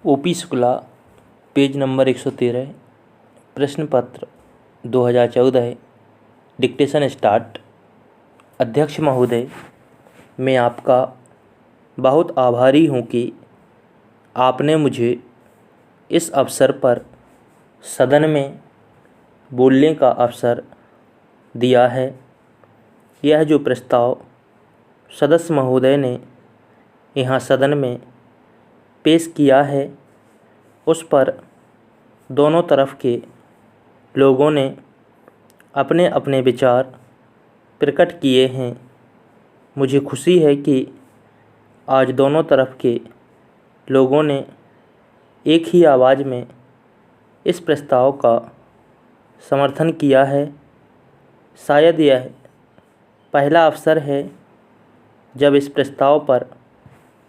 OP Shukla, page number 113, प्रश्न पत्र 2014, dictation start. अध्यक्ष महोदय, मैं आपका बहुत आभारी हूँ कि आपने मुझे इस अवसर पर सदन में बोलने का अवसर दिया है। यह जो प्रस्ताव सदस्य महोदय ने यहाँ सदन में पेश किया है, उस पर दोनों तरफ के लोगों ने अपने अपने विचार प्रकट किए हैं। मुझे खुशी है कि आज दोनों तरफ के लोगों ने एक ही आवाज़ में इस प्रस्ताव का समर्थन किया है। शायद यह पहला अवसर है जब इस प्रस्ताव पर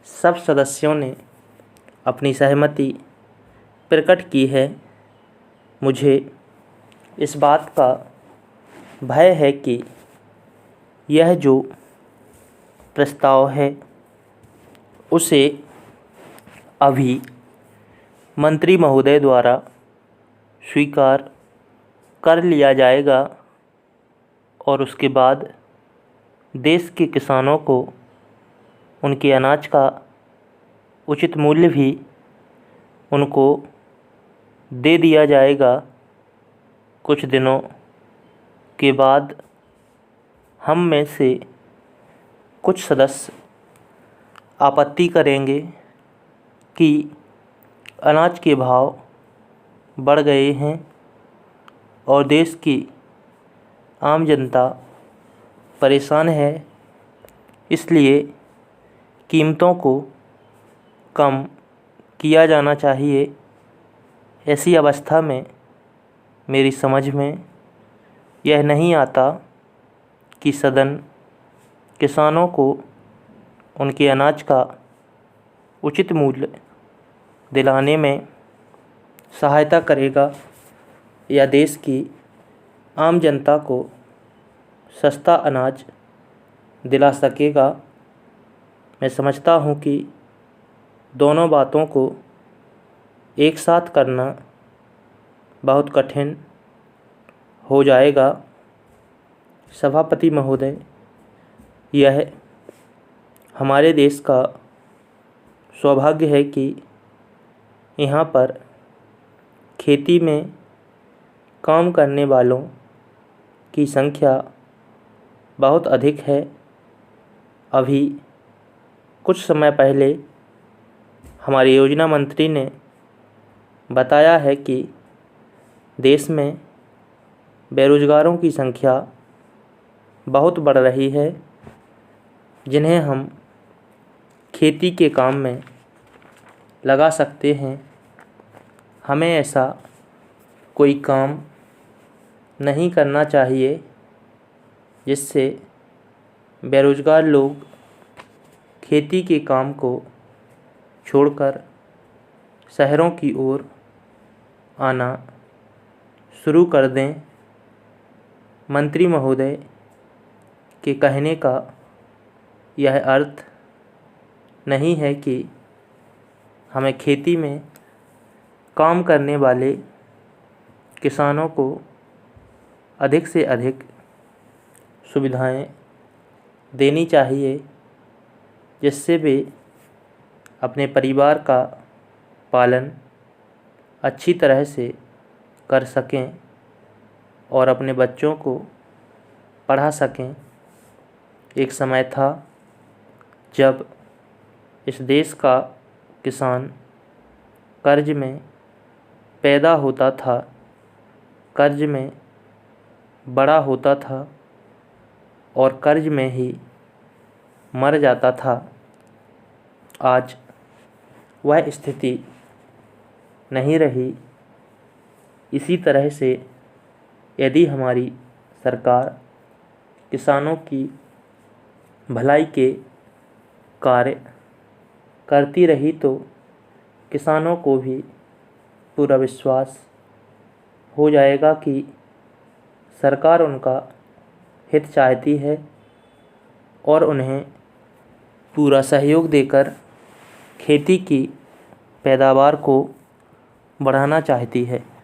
सब सदस्यों ने अपनी सहमति प्रकट की है। मुझे इस बात का भय है कि यह जो प्रस्ताव है उसे अभी मंत्री महोदय द्वारा स्वीकार कर लिया जाएगा और उसके बाद देश के किसानों को उनके अनाज का उचित मूल्य भी उनको दे दिया जाएगा। कुछ दिनों के बाद हम में से कुछ सदस्य आपत्ति करेंगे कि अनाज के भाव बढ़ गए हैं और देश की आम जनता परेशान है, इसलिए कीमतों को कम किया जाना चाहिए। ऐसी अवस्था में मेरी समझ में यह नहीं आता कि सदन किसानों को उनके अनाज का उचित मूल्य दिलाने में सहायता करेगा या देश की आम जनता को सस्ता अनाज दिला सकेगा। मैं समझता हूँ कि दोनों बातों को एक साथ करना बहुत कठिन हो जाएगा। सभापति महोदय, यह हमारे देश का सौभाग्य है कि यहाँ पर खेती में काम करने वालों की संख्या बहुत अधिक है। अभी कुछ समय पहले हमारे योजना मंत्री ने बताया है कि देश में बेरोजगारों की संख्या बहुत बढ़ रही है, जिन्हें हम खेती के काम में लगा सकते हैं। हमें ऐसा कोई काम नहीं करना चाहिए जिससे बेरोजगार लोग खेती के काम को छोड़कर शहरों की ओर आना शुरू कर दें। मंत्री महोदय के कहने का यह अर्थ नहीं है कि हमें खेती में काम करने वाले किसानों को अधिक से अधिक सुविधाएं देनी चाहिए, जिससे वे अपने परिवार का पालन अच्छी तरह से कर सकें और अपने बच्चों को पढ़ा सकें। एक समय था जब इस देश का किसान कर्ज में पैदा होता था, कर्ज में बड़ा होता था और कर्ज में ही मर जाता था। आज वह स्थिति नहीं रही। इसी तरह से यदि हमारी सरकार किसानों की भलाई के कार्य करती रही तो किसानों को भी पूरा विश्वास हो जाएगा कि सरकार उनका हित चाहती है और उन्हें पूरा सहयोग देकर खेती की पैदावार को बढ़ाना चाहती है।